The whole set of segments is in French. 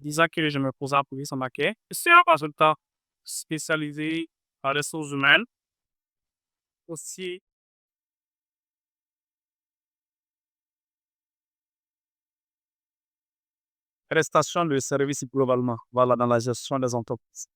disant que je me pose à appuyer sur ma quai. Je suis un consultant spécialisé en ressources humaines, aussi prestation de services globalement, voilà, dans la gestion des entreprises.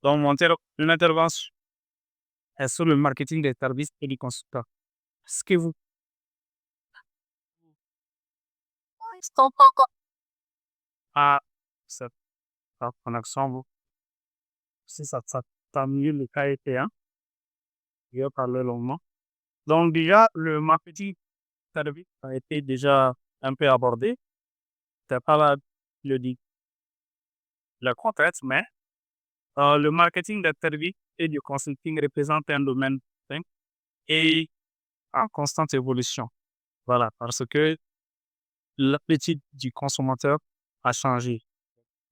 Donc, une intervention est sur le marketing des services et du consultant. Ce que vous... Ah, c'est ça, en accent, vous. Si ça t'a mieux le cas été, hein, je vais parler longuement. Donc, déjà, le marketing service a été déjà un peu abordé. C'est pas là le dit le contexte, mais le marketing des services et du consulting représente un domaine hein, et en constante évolution. Voilà, parce que l'appétit du consommateur a changé.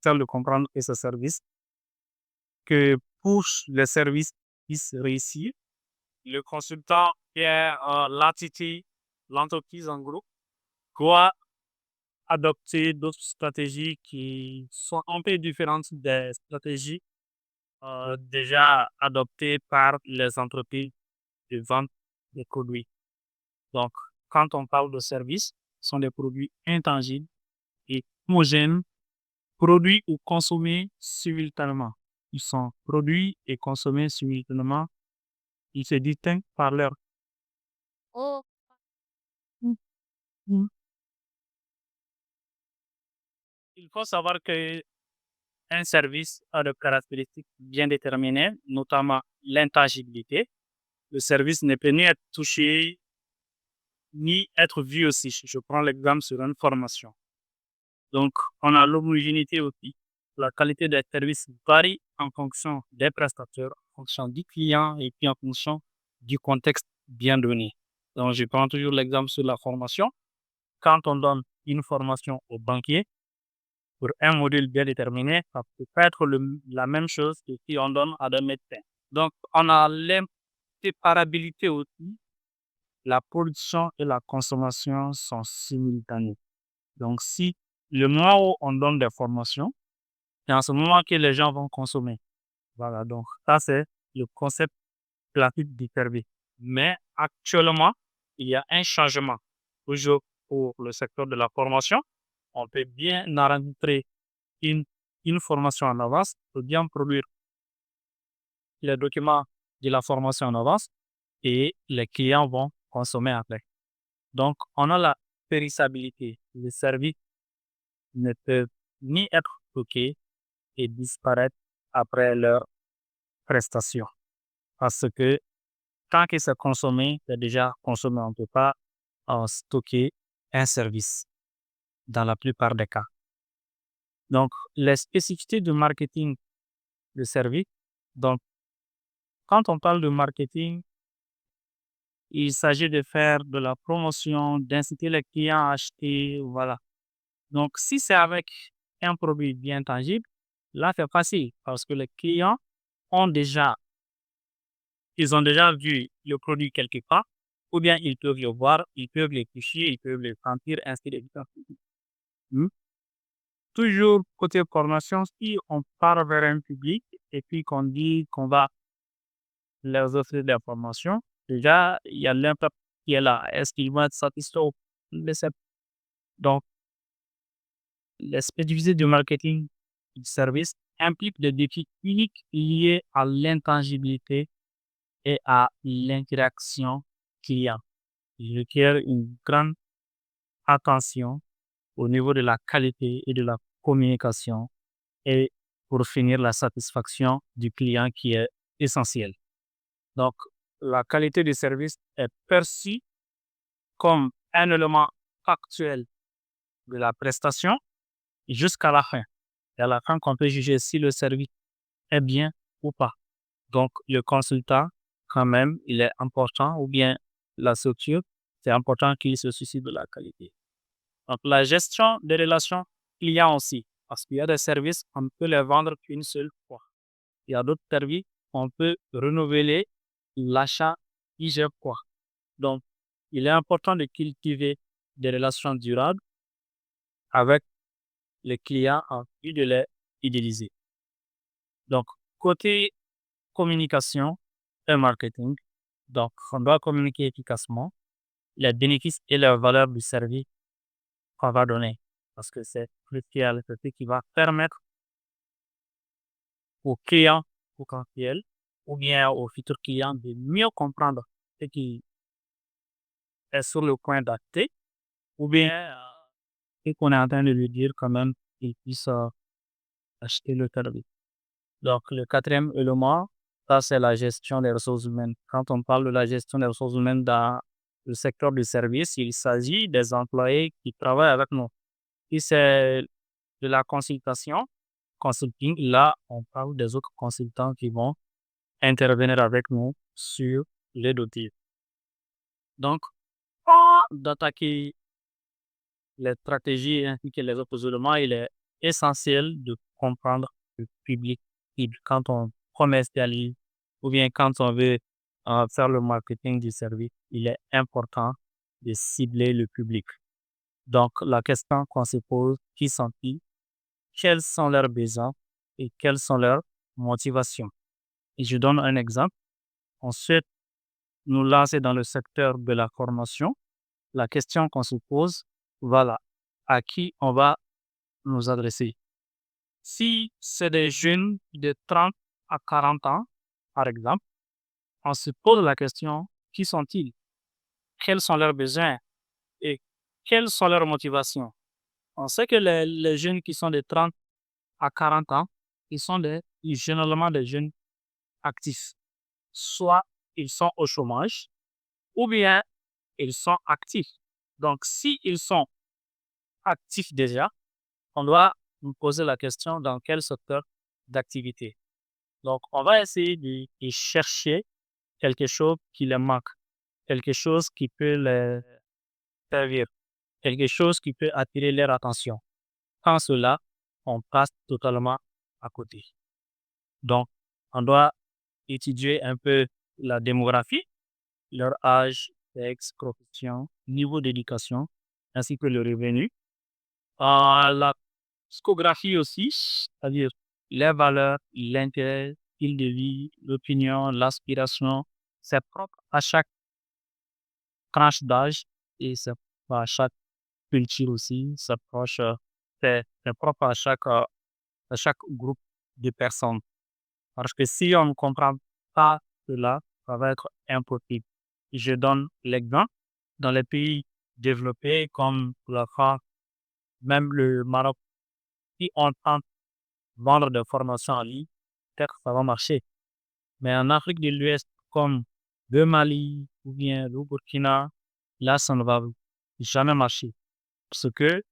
Celle de comprendre que ce service, que pour les services puissent réussir, le consultant qui est l'entité, l'entreprise en gros, doit adopter d'autres stratégies qui sont un peu différentes des stratégies déjà adoptées par les entreprises de vente des produits. Donc, quand on parle de services, ce sont des produits intangibles et homogènes, produits ou consommés simultanément. Ils sont produits et consommés simultanément. Ils se distinguent par leur... Il faut savoir que un service a des caractéristiques bien déterminées, notamment l'intangibilité. Le service ne peut ni être touché, ni être vu aussi. Je prends l'exemple sur une formation. Donc, on a l'homogénéité aussi. La qualité des services varie en fonction des prestataires, en fonction du client et puis en fonction du contexte bien donné. Donc, je prends toujours l'exemple sur la formation. Quand on donne une formation au banquier pour un module bien déterminé, ça peut pas être la même chose que si on donne à des médecins. Donc, on a l'inséparabilité aussi. La production et la consommation sont simultanées. Donc, si le moment où on donne des formations, c'est en ce moment que les gens vont consommer. Voilà, donc ça, c'est le concept classique du service. Mais actuellement, il y a un changement. Toujours pour le secteur de la formation, on peut bien enregistrer une, une formation en avance, on peut bien produire les documents de la formation en avance et les clients vont consommer après. Donc, on a la périssabilité. Les services ne peuvent ni être stockés et disparaître après leur prestation. Parce que tant que c'est consommé, c'est déjà consommé. On ne peut pas stocker un service dans la plupart des cas. Donc, les spécificités du marketing de service. Donc, quand on parle de marketing, il s'agit de faire de la promotion, d'inciter les clients à acheter, voilà. Donc, si c'est avec un produit bien tangible, là, c'est facile parce que les clients ont déjà, ils ont déjà vu le produit quelque part, ou bien ils peuvent le voir, ils peuvent le toucher, ils peuvent le sentir, ainsi de suite. Hmm. Toujours côté formation, si on part vers un public et puis qu'on dit qu'on va leur offrir des formations, déjà, il y a l'impact qui est là. Est-ce qu'ils vont être satisfaits? Donc, les spécificités du marketing du service impliquent des défis uniques liés à l'intangibilité et à l'interaction client. Il requiert une grande attention au niveau de la qualité et de la communication et pour finir la satisfaction du client qui est essentielle. Donc, la qualité du service est perçue comme un élément factuel de la prestation jusqu'à la fin. Et à la fin qu'on peut juger si le service est bien ou pas. Donc, le consultant, quand même, il est important, ou bien la structure, c'est important qu'il se soucie de la qualité. Donc, la gestion des relations clients aussi, parce qu'il y a des services, on ne peut les vendre qu'une seule fois. Il y a d'autres services, on peut renouveler l'achat plusieurs fois. Donc, il est important de cultiver des relations durables avec les clients ont envie de les utiliser. Donc, côté communication et marketing, donc, on doit communiquer efficacement les bénéfices et les valeurs du service qu'on va donner parce que c'est crucial, c'est ce qui va permettre aux clients potentiels ou bien aux futurs clients de mieux comprendre ce qui est sur le point d'acheter ou bien ce qu'on est en train de lui dire quand même qu'il puisse acheter le service. Donc, le quatrième élément, ça, c'est la gestion des ressources humaines. Quand on parle de la gestion des ressources humaines dans le secteur du service, il s'agit des employés qui travaillent avec nous. Si c'est de la consulting, là, on parle des autres consultants qui vont intervenir avec nous sur les dossiers. Donc, d'attaquer les stratégies ainsi que les autres éléments, il est essentiel de comprendre le public cible quand on commercialise ou bien quand on veut faire le marketing du service. Il est important de cibler le public. Donc, la question qu'on se pose, qui sont-ils, quels sont leurs besoins et quelles sont leurs motivations. Et je donne un exemple. On souhaite nous lancer dans le secteur de la formation. La question qu'on se pose, voilà, à qui on va nous adresser. Si c'est des jeunes de 30 à 40 ans, par exemple, on se pose la question, qui sont-ils? Quels sont leurs besoins et quelles sont leurs motivations? On sait que les jeunes qui sont de 30 à 40 ans, ils sont généralement des jeunes actifs. Soit ils sont au chômage ou bien ils sont actifs. Donc, s'ils sont actifs déjà, on doit nous poser la question dans quel secteur d'activité. Donc, on va essayer de chercher quelque chose qui les manque, quelque chose qui peut les servir, quelque chose qui peut attirer leur attention. Sans cela, on passe totalement à côté. Donc, on doit étudier un peu la démographie, leur âge, sexe, profession, niveau d'éducation, ainsi que le revenu. La psychographie aussi, c'est-à-dire les valeurs, l'intérêt, style de vie, l'opinion, l'aspiration, c'est propre à chaque tranche d'âge et c'est propre à chaque culture aussi, c'est propre à chaque groupe de personnes. Parce que si on ne comprend pas cela, ça va être impossible. Je donne l'exemple dans les pays développés comme la France, même le Maroc, si on tente de vendre des formations en ligne, peut-être que ça va marcher. Mais en Afrique de l'Ouest, comme le Mali ou bien le Burkina, là, ça ne va jamais marcher. Parce que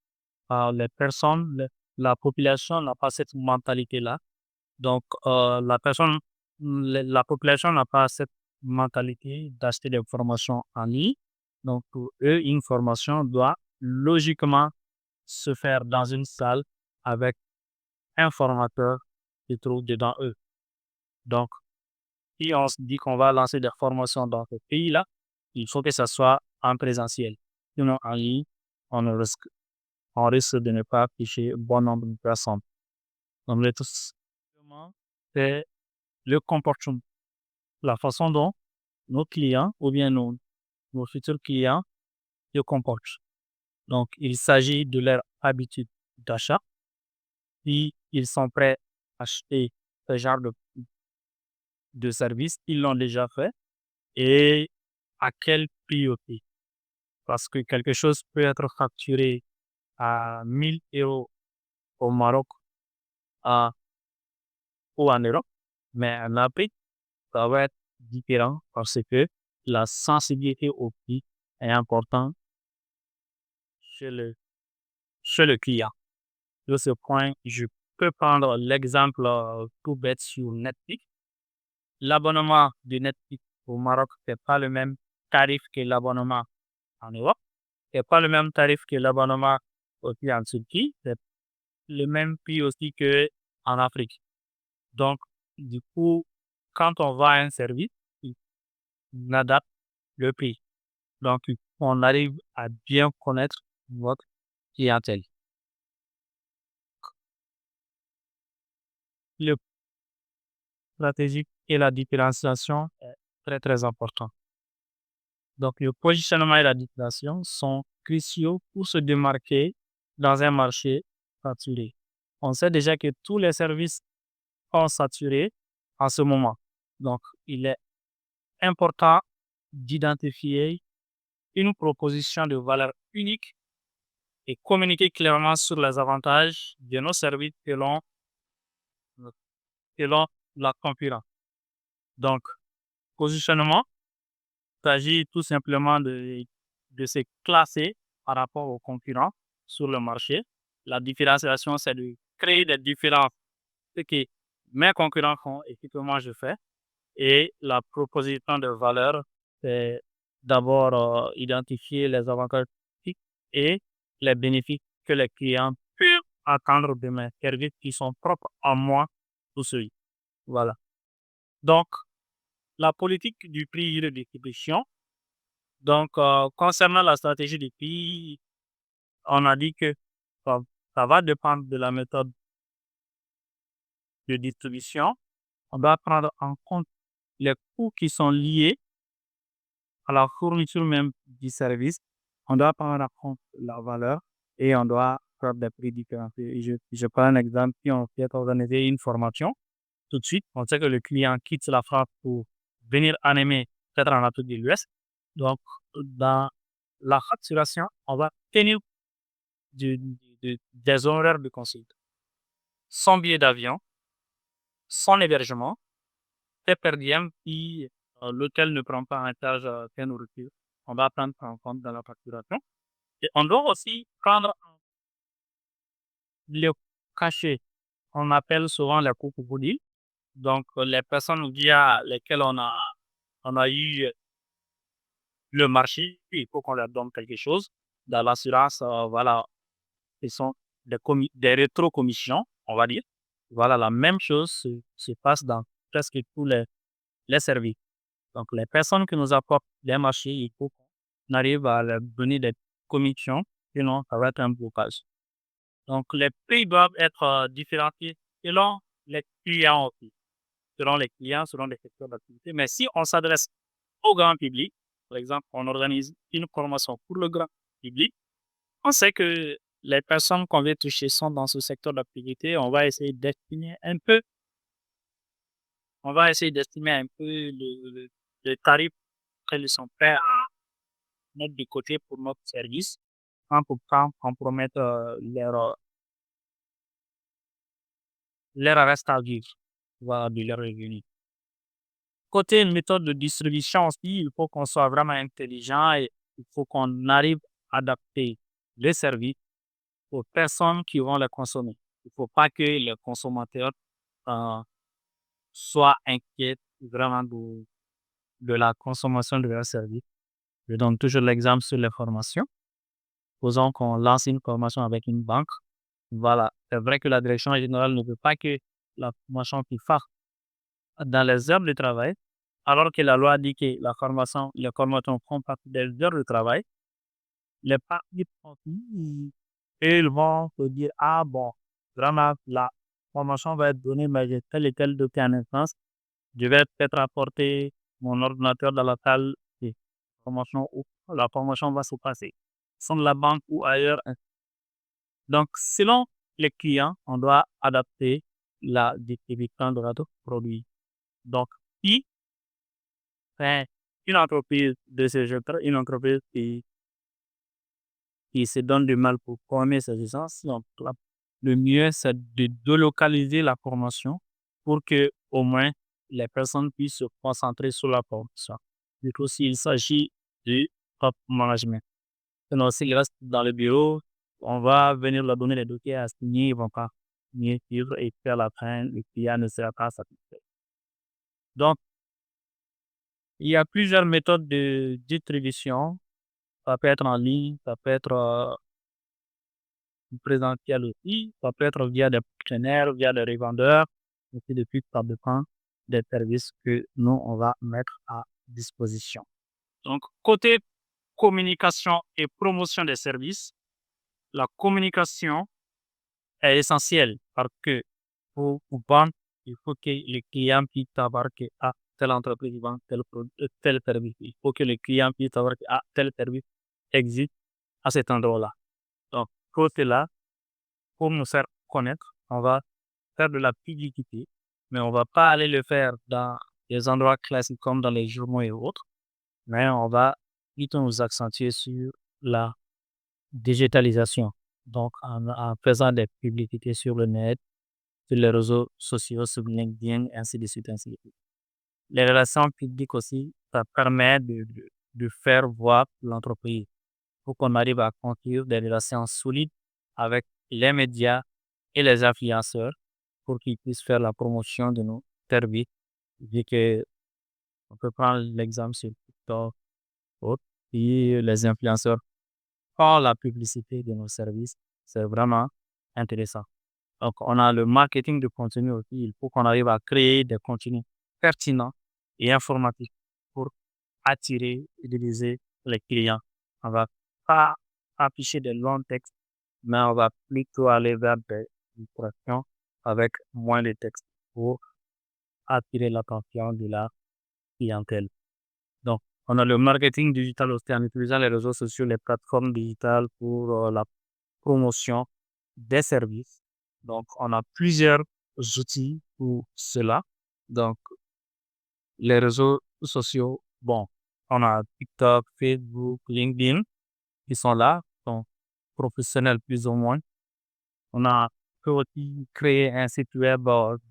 les personnes, la population n'a pas cette mentalité-là. Donc, la population n'a pas cette mentalité d'acheter des formations en ligne. Donc, pour eux, une formation doit logiquement se faire dans une salle avec un formateur qui se trouve dedans eux. Donc, si on se dit qu'on va lancer des formations dans ce pays-là, il faut que ça soit en présentiel. Sinon, en ligne, on risque de ne pas afficher un bon nombre de personnes. Donc, le tout simplement, c'est le comportement, la façon dont nos clients ou bien nos futurs clients se comportent. Donc, il s'agit de leur habitude d'achat. Si ils sont prêts à acheter ce genre de service, ils l'ont déjà fait et à quel prix aussi. Parce que quelque chose peut être facturé à 1 000 € au Maroc à, ou en Europe, mais en Afrique, ça va être différent parce que la sensibilité au prix est importante chez le client. De ce point, je peux prendre l'exemple tout bête sur Netflix. L'abonnement de Netflix au Maroc n'est pas le même tarif que l'abonnement en Europe. C'est pas le même tarif que l'abonnement aussi en Turquie. C'est le même prix aussi que en Afrique. Donc, du coup, quand on va à un service, on adapte le prix. Donc, on arrive à bien connaître votre clientèle. le stratégique et la différenciation est très, très important. Donc, le positionnement et la différenciation sont cruciaux pour se démarquer dans un marché saturé. On sait déjà que tous les services sont saturés en ce moment. Donc, il est important d'identifier une proposition de valeur unique et communiquer clairement sur les avantages de nos services selon la concurrence. Donc, positionnement, il s'agit tout simplement de se classer par rapport aux concurrents sur le marché. La différenciation, c'est de créer des différences, ce que mes concurrents font et ce que moi je fais. Et la proposition de valeur, c'est d'abord identifier les avantages et les bénéfices que les clients peuvent attendre de mes services qui sont propres à moi, tout celui. Voilà. Donc, la politique du prix de distribution. Donc, concernant la stratégie du prix, on a dit que ça, ça va dépendre de la méthode de distribution. On doit prendre en compte les coûts qui sont liés à la fourniture même du service. On doit prendre en compte la valeur et on doit faire des prix différenciés. Je prends un exemple. Si on fait organiser une formation, tout de suite, on sait que le client quitte la France pour venir animer peut-être en Afrique de l'Ouest. Donc, dans la facturation, on va tenir des horaires de consulte, son billet d'avion, son hébergement, ses per diem si l'hôtel ne prend pas en charge ses nourritures. On va prendre en compte dans la facturation. Et on doit aussi prendre le cachet. On appelle souvent les coûts pour dire. Donc, les personnes via lesquelles on a eu le marché, il faut qu'on leur donne quelque chose. Dans l'assurance, voilà, ce sont des rétro-commissions, on va dire. Voilà, la même chose se passe dans presque tous les services. Donc, les personnes qui nous apportent des marchés, il faut qu'on arrive à leur donner des commissions, sinon ça va être un blocage. Donc, les prix doivent être différenciés selon les clients aussi, selon les clients, selon les secteurs d'activité. Mais si on s'adresse au grand public, par exemple, on organise une formation pour le grand public, on sait que les personnes qu'on veut toucher sont dans ce secteur d'activité. On va essayer d'estimer un peu le tarif qu'ils sont prêts à mettre de côté pour notre service sans pourtant compromettre leur reste à vivre, voilà, de leur revenu. Côté méthode de distribution aussi, il faut qu'on soit vraiment intelligent et il faut qu'on arrive à adapter les services aux personnes qui vont les consommer. Il ne faut pas que les consommateurs euh, soient inquiets vraiment de la consommation de leurs services. Je donne toujours l'exemple sur les formations. Posons qu'on lance une formation avec une banque. Voilà, c'est vrai que la direction générale ne veut pas que la formation puisse faire dans les heures de travail, alors que la loi dit que les formations font partie des heures de travail. Les parties prenantes, et ils vont se dire, ah bon, vraiment, la formation va être donnée, mais j'ai tel et tel dossier en instance. Je vais peut-être apporter mon ordinateur dans la salle de formation où la formation va se passer, soit de la banque ou ailleurs. Donc, selon les clients, on doit adapter la distribution de notre produit. Donc, si c'est une entreprise de ce genre, une entreprise qui se donne du mal pour former ses licences, donc le mieux, c'est de délocaliser la formation pour que au moins les personnes puissent se concentrer sur la formation. Du coup, s'il s'agit du top management. Sinon, s'ils restent dans le bureau, on va venir leur donner les dossiers à signer, ils ne vont pas signer, suivre et puis à la fin, le client ne sera pas satisfait. Donc, il y a plusieurs méthodes de distribution. Ça peut être en ligne, ça peut être présentiel aussi, ça peut être via des partenaires, via des revendeurs, et puis depuis, ça dépend des services que nous, on va mettre à disposition. Donc, côté communication et promotion des services, la communication est essentielle parce que pour vendre il faut que le client puisse savoir que telle entreprise vend tel service. Il faut que le client puisse savoir que tel service existe à cet endroit-là. Donc, pour cela, pour nous faire connaître, on va faire de la publicité, mais on va pas aller le faire dans des endroits classiques comme dans les journaux et autres, mais on va plutôt nous accentuer sur la digitalisation. Donc, en faisant des publicités sur le net, sur les réseaux sociaux, sur LinkedIn, ainsi de suite, ainsi de suite. Les relations publiques aussi, ça permet de faire voir l'entreprise pour qu'on arrive à construire des relations solides avec les médias et les influenceurs pour qu'ils puissent faire la promotion de nos services, vu que on peut prendre l'exemple sur TikTok, autres, et les influenceurs font la publicité de nos services. C'est vraiment intéressant. Donc, on a le marketing de contenu aussi. Il faut qu'on arrive à créer des contenus pertinents et informatifs pour attirer, fidéliser les clients. On va pas afficher des longs textes, mais on va plutôt aller vers des illustrations avec moins de textes pour attirer l'attention de la clientèle. Donc, on a le marketing digital aussi en utilisant les réseaux sociaux, les plateformes digitales pour la promotion des services. Donc, on a plusieurs outils pour cela. Donc, les réseaux sociaux, bon, on a TikTok, Facebook, LinkedIn qui sont là, sont professionnels plus ou moins. Peut aussi créer un site web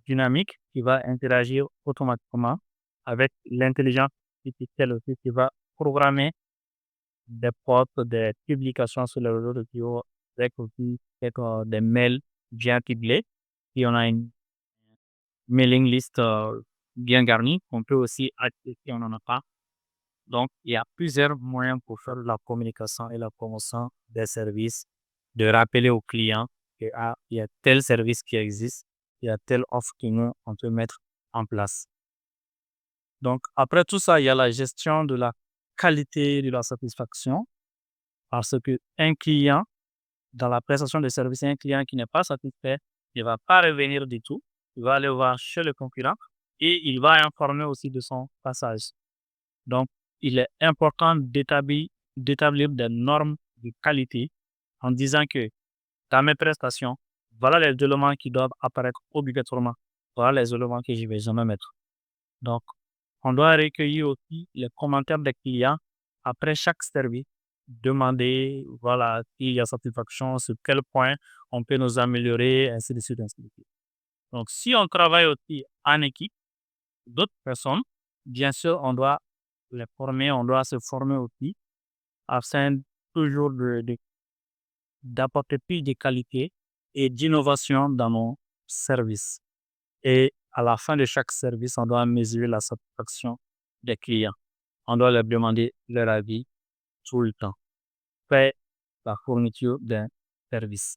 dynamique qui va interagir automatiquement avec l'intelligence artificielle aussi qui va programmer des posts, des publications sur les réseaux sociaux avec aussi des mails bien ciblés. Et on a une mailing list bien garnie qu'on peut aussi activer si on n'en a pas. Donc, il y a plusieurs moyens pour faire la communication et la promotion des services, de rappeler aux clients qu'il y a tel service qui existe, il y a telle offre qu'on peut mettre en place. Donc, après tout ça, il y a la gestion de la qualité de la satisfaction parce qu'un client, dans la prestation de service, un client qui n'est pas satisfait, il ne va pas revenir du tout. Il va aller voir chez le concurrent et il va informer aussi de son passage. Donc, il est important d'établir des normes de qualité en disant que dans mes prestations, voilà les éléments qui doivent apparaître obligatoirement. Voilà les éléments que je ne vais jamais mettre. Donc, on doit recueillir aussi les commentaires des clients après chaque service, demander, voilà, s'il y a satisfaction, sur quel point on peut nous améliorer, ainsi de suite, ainsi de suite. Donc, si on travaille aussi en équipe, d'autres personnes, bien sûr, on doit les former, on doit se former aussi afin toujours d'apporter plus de qualité et d'innovation dans nos services. Et à la fin de chaque service, on doit mesurer la satisfaction des clients. On doit leur demander leur avis tout le temps. Faire la fourniture d'un service.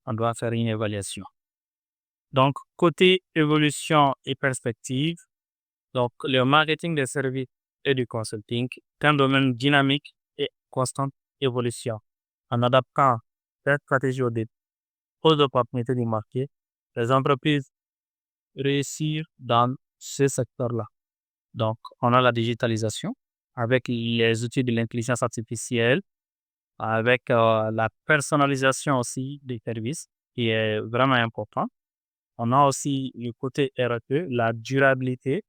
On doit faire une évaluation. Donc, côté évolution et perspective, donc le marketing des services et du consulting est un domaine dynamique et constante évolution. En adaptant cette stratégie aux opportunités du marché, les entreprises réussissent dans ce secteur-là. Donc, on a la digitalisation avec les outils de l'intelligence artificielle, avec la personnalisation aussi des services qui est vraiment important. On a aussi le côté RSE, la durabilité,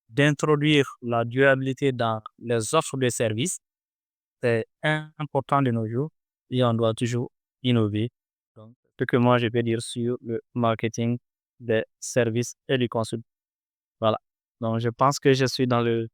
d'introduire la durabilité dans les offres de services. C'est important de nos jours et on doit toujours innover. Donc, ce que moi je peux dire sur le marketing des services et du consulting. Voilà. Donc, je pense que je suis dans le